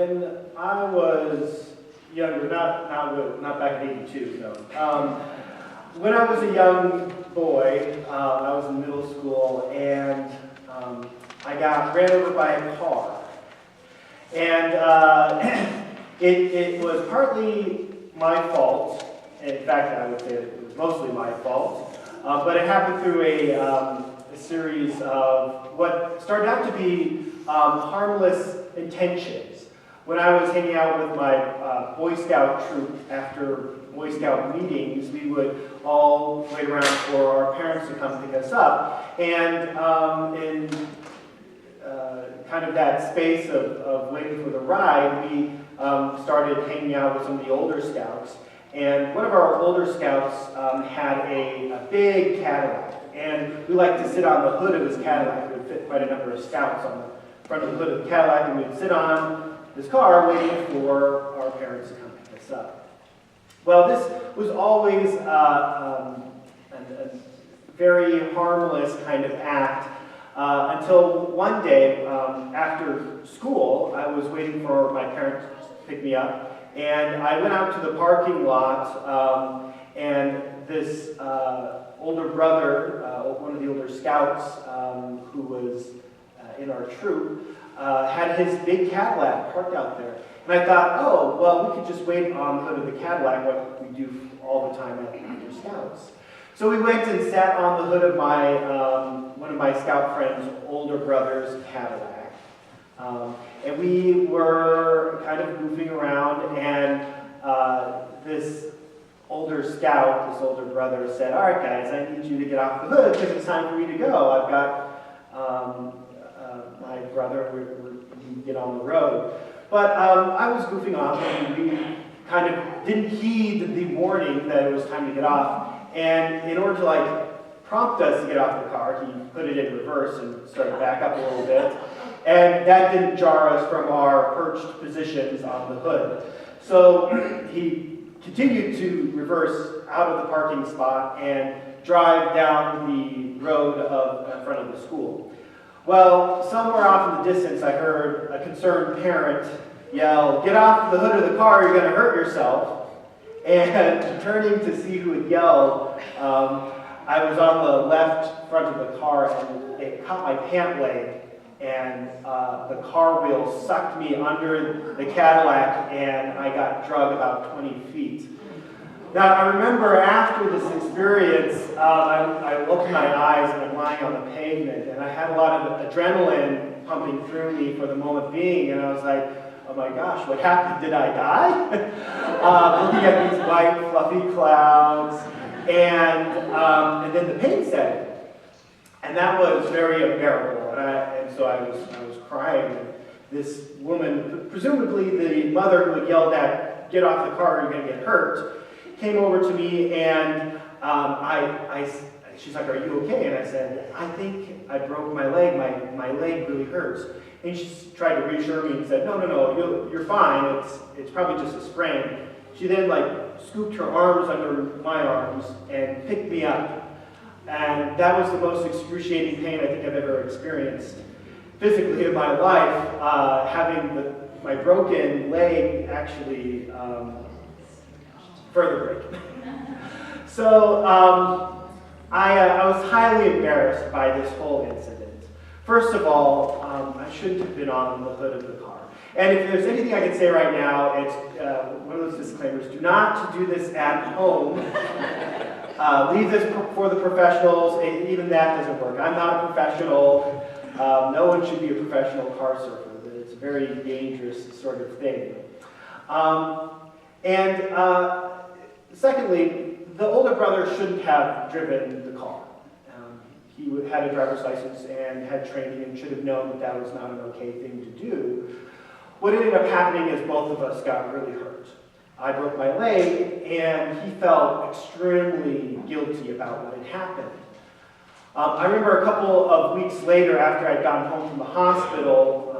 When I was younger, not back in '82, no. When I was a young boy, I was in middle school, and I got ran over by a car. And it was partly my fault. In fact, I would say it was mostly my fault. But it happened through a series of what started out to be harmless intentions. When I was hanging out with my Boy Scout troop after Boy Scout meetings, we would all wait around for our parents to come pick us up. And in kind of that space of waiting for the ride, we started hanging out with some of the older scouts. And one of our older scouts had a big Cadillac. And we liked to sit on the hood of his Cadillac. It would fit quite a number of scouts on the front of the hood of the Cadillac, and we'd sit on this car waiting for our parents to come pick us up. Well, this was always a very harmless kind of act until one day after school, I was waiting for my parents to pick me up, and I went out to the parking lot, and this older brother, one of the older scouts who was in our troop, had his big Cadillac parked out there. And I thought, oh, well, we could just wait on the hood of the Cadillac like we do all the time after scouts. So we went and sat on the hood of my one of my scout friends' older brother's Cadillac. And we were kind of goofing around, and this older scout, this older brother, said, all right, guys, I need you to get off the hood because it's time for me to go. I've got my brother, we can get on the road. But I was goofing off, and we kind of didn't heed the warning that it was time to get off. And in order to prompt us to get off the car, he put it in reverse and started back up a little bit. And that didn't jar us from our perched positions on the hood. So he continued to reverse out of the parking spot and drive down the road in front of the school. Well, somewhere off in the distance, I heard a concerned parent yell, "Get off the hood of the car, you're going to hurt yourself." And turning to see who had yelled, I was on the left front of the car, and it caught my pant leg, and the car wheel sucked me under the Cadillac, and I got dragged about 20 feet. Now, I remember after this experience, I opened my eyes and I'm lying on the pavement, and I had a lot of adrenaline pumping through me for the moment being, and I was like, oh my gosh, what happened? Did I die? Looking at these white, fluffy clouds, and then the pain set in. And that was very unbearable, and so I was crying. And this woman, presumably the mother who had yelled at, "Get off the car, you're going to get hurt," came over to me, and she's like, "Are you okay?" And I said, "I think I broke my leg. My leg really hurts." And she tried to reassure me and said, no, you're fine. It's probably just a sprain. She then scooped her arms under my arms and picked me up. And that was the most excruciating pain I think I've ever experienced physically in my life, having my broken leg actually further break. So I was highly embarrassed by this whole incident. First of all, I shouldn't have been on the hood of the car. And if there's anything I can say right now, it's one of those disclaimers. Do not do this at home. Leave this for the professionals. Even that doesn't work. I'm not a professional. No one should be a professional car surfer. It's a very dangerous sort of thing. Secondly, the older brother shouldn't have driven the car. He had a driver's license and had training and should have known that that was not an okay thing to do. What ended up happening is both of us got really hurt. I broke my leg, and he felt extremely guilty about what had happened. I remember a couple of weeks later, after I'd gotten home from the hospital,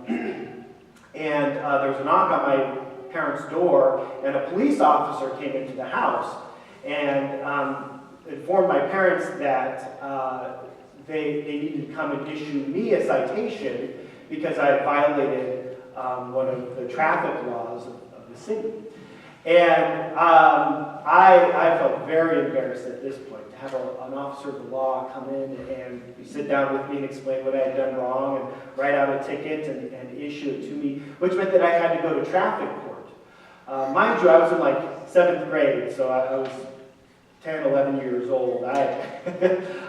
and there was a knock on my parents' door, and a police officer came into the house and informed my parents that they needed to come and issue me a citation because I had violated one of the traffic laws of the city. And I felt very embarrassed at this point to have an officer of the law come in and sit down with me and explain what I had done wrong and write out a ticket and issue it to me, which meant that I had to go to traffic court. Mind you, I was in like 7th grade, so I was 10, 11 years old. I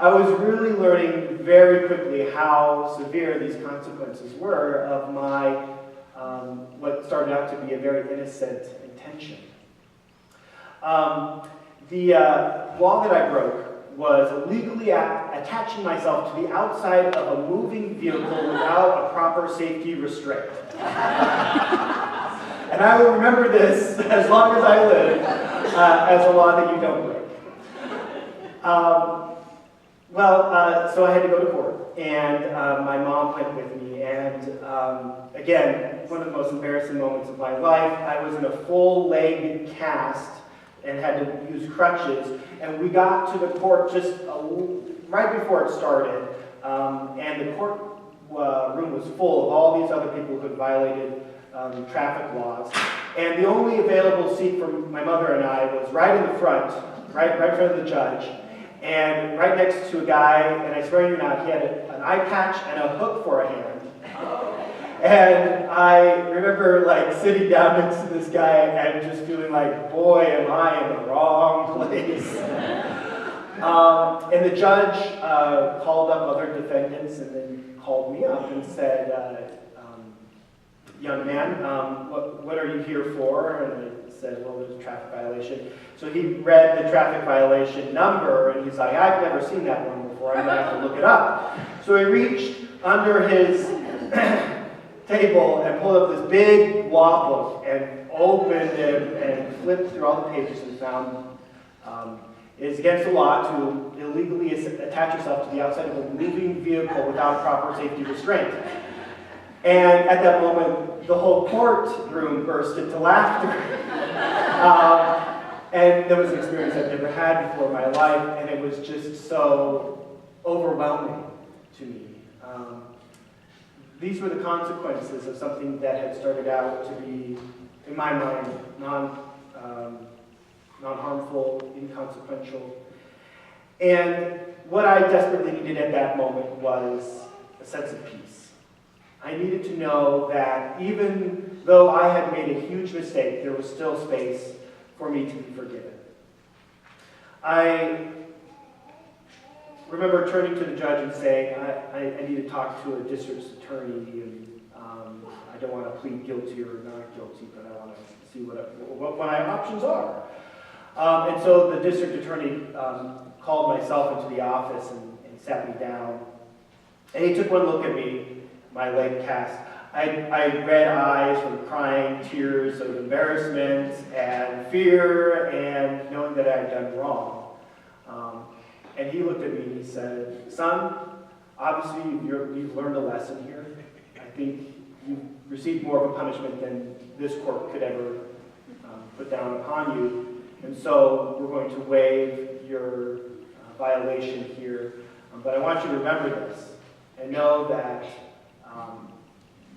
was really learning very quickly how severe these consequences were of my, what started out to be a very innocent intention. The law that I broke was illegally attaching myself to the outside of a moving vehicle without a proper safety restraint. And I will remember this as long as I live as a law that you don't break. So I had to go to court, and my mom went with me, and again, one of the most embarrassing moments of my life. I was in a full-leg cast and had to use crutches, and we got to the court just right before it started, and the court room was full of all these other people who had violated traffic laws, and the only available seat for my mother and I was right in the front, right in front of the judge, and right next to a guy, and I swear you not, he had an eye patch and a hook for a hand. And I remember like sitting down next to this guy and just feeling like, boy, am I in the wrong place. And the judge called up other defendants and then called me up and said, young man, what are you here for? And I said, well, there's a traffic violation. So he read the traffic violation number, and he's like, I've never seen that one before. I'm going to have to look it up. So he reached under his table and pulled up this big law book and opened it and flipped through all the pages and found it is against the law to illegally attach yourself to the outside of a moving vehicle without proper safety restraint. And at that moment, the whole courtroom burst into laughter. And that was an experience I've never had before in my life, and it was just so overwhelming to me. These were the consequences of something that had started out to be, in my mind, non-harmful, inconsequential. And what I desperately needed at that moment was a sense of peace. I needed to know that even though I had made a huge mistake, there was still space for me to be forgiven. I remember turning to the judge and saying, I need to talk to a district's attorney, and I don't want to plead guilty or not guilty, but I want to see what my options are. And so the district attorney called myself into the office and sat me down. And he took one look at me, my leg cast. I read eyes from crying, tears of embarrassment and fear and knowing that I had done wrong. And he looked at me and he said, son, obviously you've learned a lesson here. I think you've received more of a punishment than this court could ever put down upon you. And so we're going to waive your violation here. But I want you to remember this and know that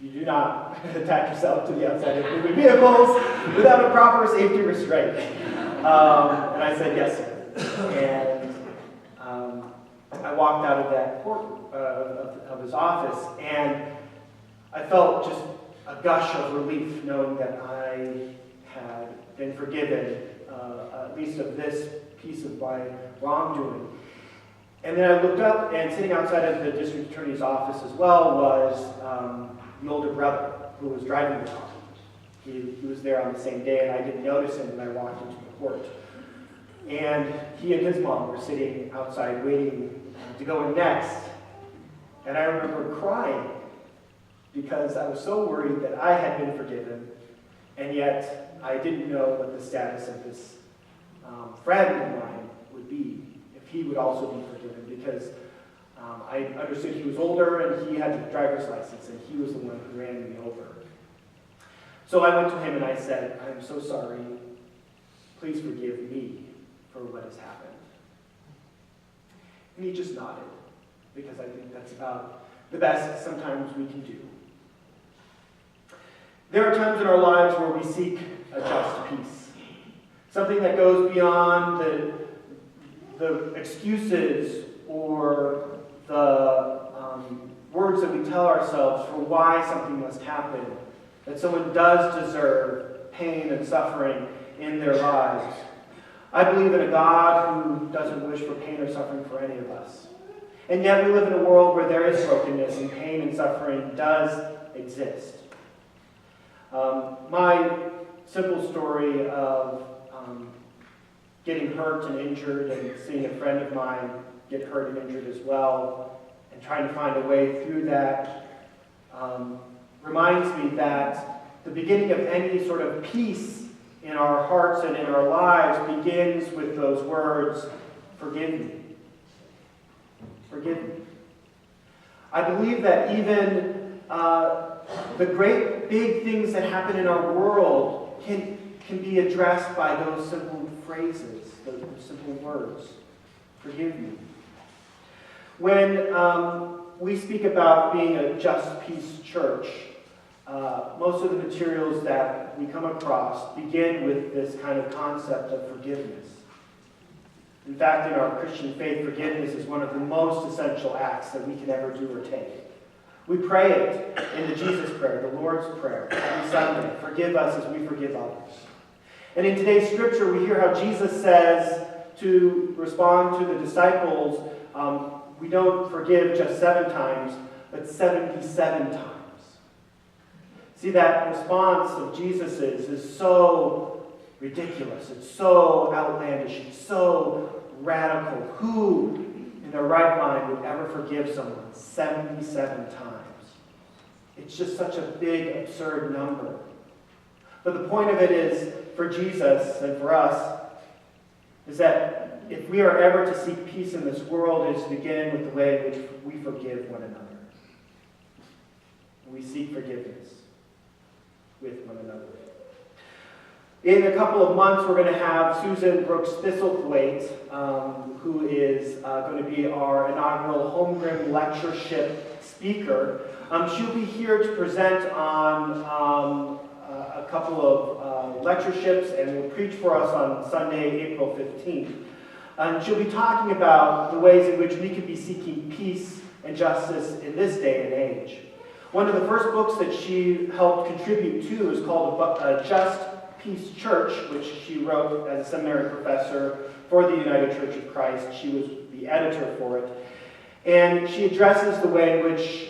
you do not attach yourself to the outside of moving vehicles without a proper safety restraint. And I said, yes, sir. And I walked out of that court, of his office, and I felt just a gush of relief knowing that I had been forgiven, at least of this piece of my wrongdoing. And then I looked up, and sitting outside of the district attorney's office as well was the older brother who was driving the car. He was there on the same day, and I didn't notice him when I walked into the court. And he and his mom were sitting outside waiting to go in next. And I remember crying because I was so worried that I had been forgiven, and yet I didn't know what the status of this friend of mine would be, if he would also be forgiven, because I understood he was older and he had a driver's license, and he was the one who ran me over. So I went to him and I said, I'm so sorry. Please forgive me for what has happened. And he just nodded, because I think that's about the best sometimes we can do. There are times in our lives where we seek a just peace. Something that goes beyond the excuses or the words that we tell ourselves for why something must happen. That someone does deserve pain and suffering in their lives. I believe in a God who doesn't wish for pain or suffering for any of us. And yet we live in a world where there is brokenness and pain and suffering does exist. My simple story of getting hurt and injured and seeing a friend of mine get hurt and injured as well and trying to find a way through that reminds me that the beginning of any sort of peace in our hearts and in our lives begins with those words, "Forgive me. Forgive me." I believe that even the great big things that happen in our world can be addressed by those simple phrases, those simple words. Forgive me. When we speak about being a just peace church, most of the materials that we come across begin with this kind of concept of forgiveness. In fact, in our Christian faith, forgiveness is one of the most essential acts that we can ever do or take. We pray it in the Jesus prayer, the Lord's Prayer, every Sunday. Forgive us as we forgive others. And in today's scripture, we hear how Jesus says to respond to the disciples, we don't forgive just 7 times, but 77 times. See, that response of Jesus's is so ridiculous. It's so outlandish. It's so radical. Who in their right mind would ever forgive someone 77 times? It's just such a big, absurd number. But the point of it is, for Jesus and for us, is that if we are ever to seek peace in this world, it is to begin with the way in which we forgive one another. We seek forgiveness with one another. In a couple of months, we're going to have Susan Brooks-Thistlethwaite, who is going to be our inaugural Holmgren Lectureship speaker. She'll be here to present on a couple of lectureships and will preach for us on Sunday, April 15th. And she'll be talking about the ways in which we can be seeking peace and justice in this day and age. One of the first books that she helped contribute to is called A Just Peace Church, which she wrote as a seminary professor for the United Church of Christ. She was the editor for it. And she addresses the way in which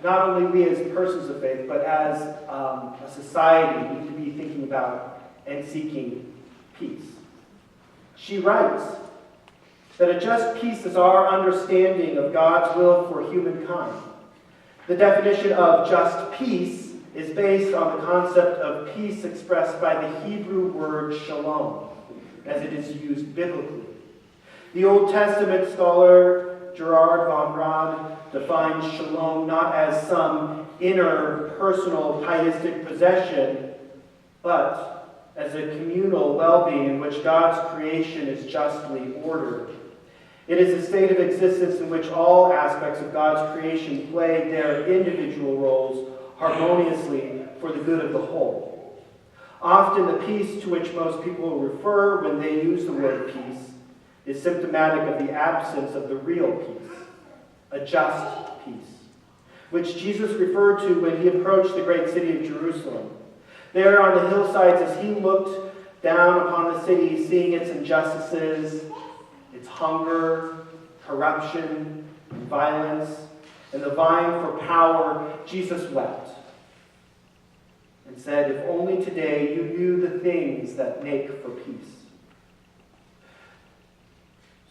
not only we as persons of faith, but as a society need to be thinking about and seeking peace. She writes that a just peace is our understanding of God's will for humankind. The definition of just peace is based on the concept of peace expressed by the Hebrew word shalom, as it is used biblically. The Old Testament scholar Gerard von Rad defines shalom not as some inner, personal, pietistic possession, but as a communal well-being in which God's creation is justly ordered. It is a state of existence in which all aspects of God's creation play their individual roles harmoniously for the good of the whole. Often the peace to which most people refer when they use the word peace is symptomatic of the absence of the real peace, a just peace, which Jesus referred to when he approached the great city of Jerusalem. There on the hillsides, as he looked down upon the city, seeing its injustices, its hunger, corruption, and violence, and the vying for power, Jesus wept and said, "If only today you knew the things that make for peace."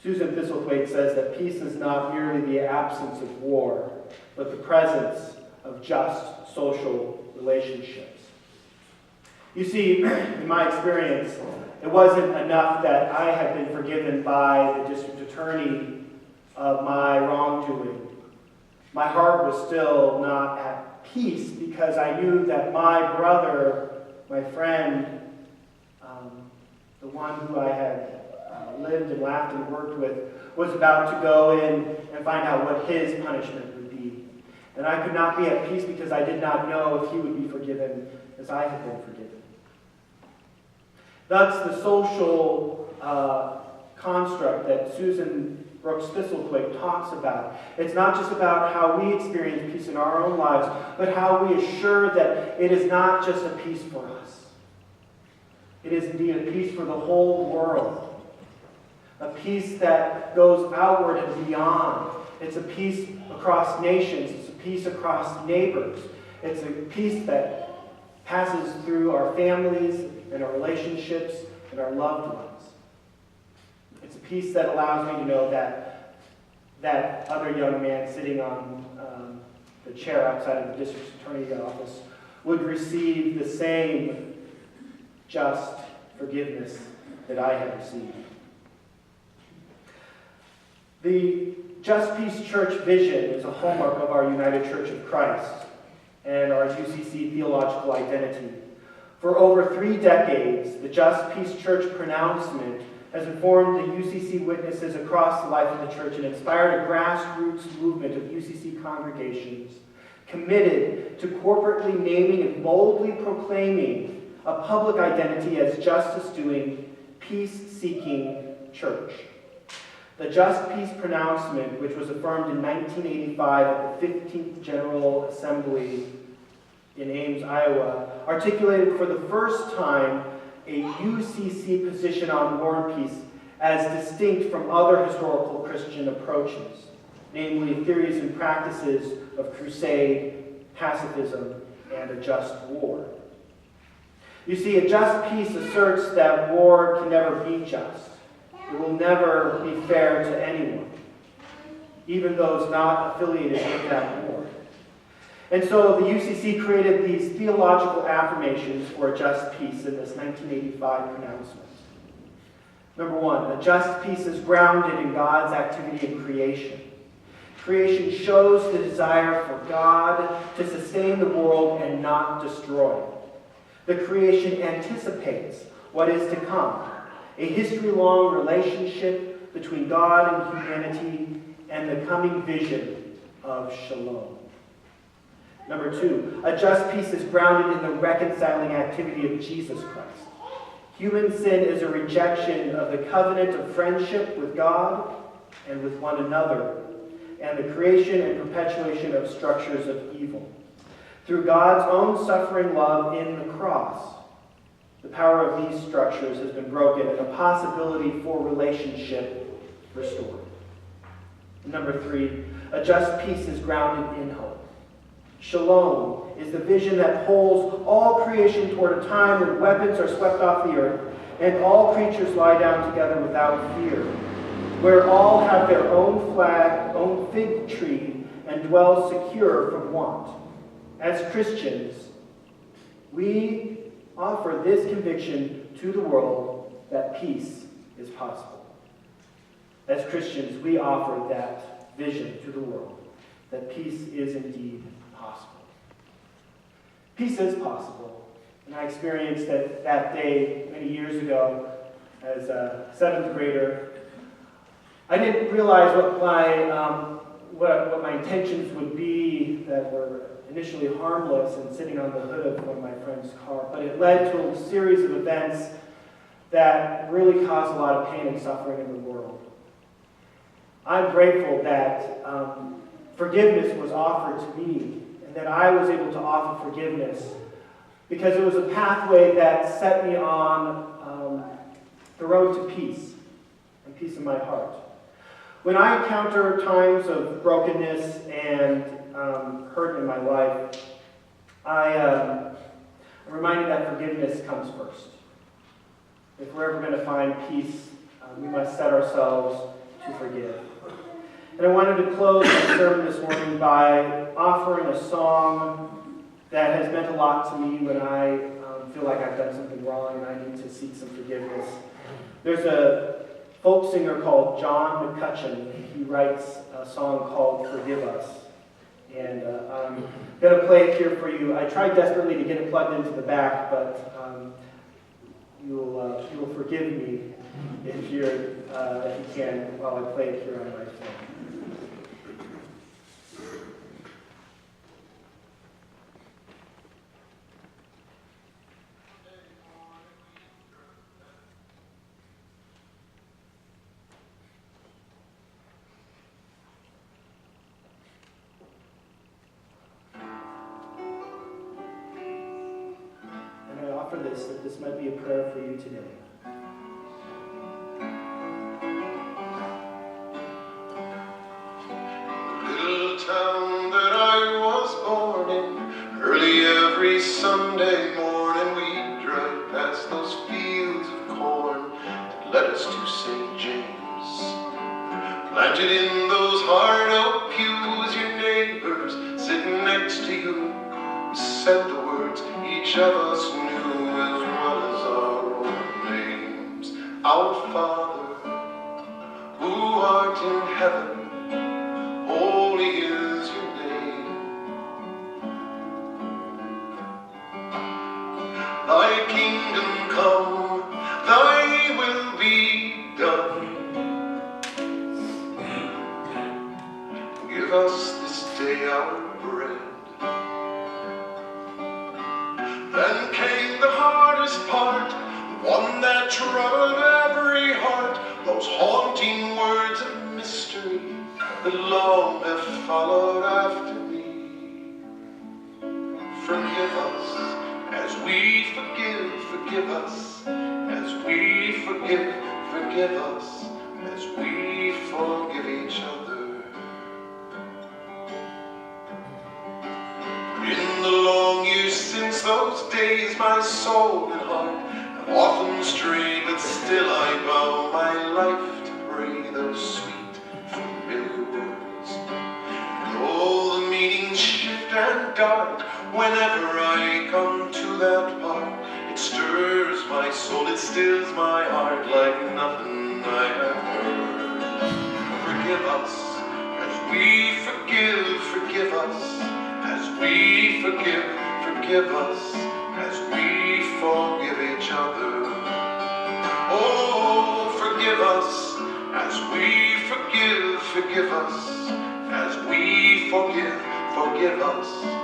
Susan Thistlethwaite says that peace is not merely the absence of war, but the presence of just social relationships. You see, in my experience, it wasn't enough that I had been forgiven by the district attorney of my wrongdoing. My heart was still not at peace because I knew that my brother, my friend, the one who I had lived and laughed and worked with, was about to go in and find out what his punishment would be. And I could not be at peace because I did not know if he would be forgiven as I had been forgiven. That's the social construct that Susan Brooks Thistlequake talks about. It's not just about how we experience peace in our own lives, but how we assure that it is not just a peace for us. It is indeed a peace for the whole world. A peace that goes outward and beyond. It's a peace across nations. It's a peace across neighbors. It's a peace that passes through our families and our relationships and our loved ones. It's a peace that allows me to know that that other young man sitting on the chair outside of the district attorney's office would receive the same just forgiveness that I have received. The Just Peace Church vision is a hallmark of our United Church of Christ and our UCC theological identity. For over 3 decades, the Just Peace Church pronouncement has informed the UCC witnesses across the life of the church and inspired a grassroots movement of UCC congregations committed to corporately naming and boldly proclaiming a public identity as justice-doing, peace-seeking church. The Just Peace pronouncement, which was affirmed in 1985 at the 15th General Assembly in Ames, Iowa, articulated for the first time a UCC position on war and peace as distinct from other historical Christian approaches, namely theories and practices of crusade, pacifism, and a just war. You see, a just peace asserts that war can never be just. It will never be fair to anyone, even those not affiliated with that war. And so the UCC created these theological affirmations for a just peace in this 1985 pronouncement. Number 1, a just peace is grounded in God's activity in creation. Creation shows the desire for God to sustain the world and not destroy it. The creation anticipates what is to come, a history-long relationship between God and humanity and the coming vision of shalom. Number 2, a just peace is grounded in the reconciling activity of Jesus Christ. Human sin is a rejection of the covenant of friendship with God and with one another, and the creation and perpetuation of structures of evil. Through God's own suffering love in the cross, the power of these structures has been broken and the possibility for relationship restored. Number 3, a just peace is grounded in hope. Shalom is the vision that pulls all creation toward a time when weapons are swept off the earth and all creatures lie down together without fear, where all have their own flag, own fig tree, and dwell secure from want. As Christians, we offer this conviction to the world that peace is possible. As Christians, we offer that vision to the world, that peace is indeed possible. Peace is possible, and I experienced it that day many years ago as a 7th grader. I didn't realize what my intentions would be that were initially harmless and sitting on the hood of one of my friend's car, but it led to a series of events that really caused a lot of pain and suffering in the world. I'm grateful that forgiveness was offered to me and that I was able to offer forgiveness because it was a pathway that set me on the road to peace and peace in my heart. When I encounter times of brokenness and hurt in my life, I'm reminded that forgiveness comes first. If we're ever going to find peace, we must set ourselves to forgive. And I wanted to close my sermon this morning by offering a song that has meant a lot to me when I feel like I've done something wrong and I need to seek some forgiveness. There's a folk singer called John McCutcheon. He writes a song called Forgive Us. And I'm going to play it here for you. I tried desperately to get it plugged into the back, but you'll forgive me if you can while I play it here on my phone. this might be a prayer for you today. Little town that I was born in, early every Sunday morning we'd drive past those fields of corn that led us to St. James. Planted in those hard oak pews, your neighbors sitting next to you, we said the words each of us knew as well as our own names. Our Father, who art in heaven, holy is your name. Thy kingdom come, thy will be done. Give us this day our bread. Then came the hardest part, the one that troubled every heart, those haunting words of mystery that long have followed after me. Forgive us as we forgive, forgive us as we forgive, forgive us as we forgive each other. In the long years since those days, my soul and heart have often strayed, but still I bow my life to pray those sweet, familiar words. Though the meanings shift and dart, whenever I come to that part, it stirs my soul, it stills my heart like nothing I have heard. Forgive us as we forgive, forgive us as we forgive, forgive us as we forgive each other. Oh, forgive us as we forgive, forgive us as we forgive, forgive us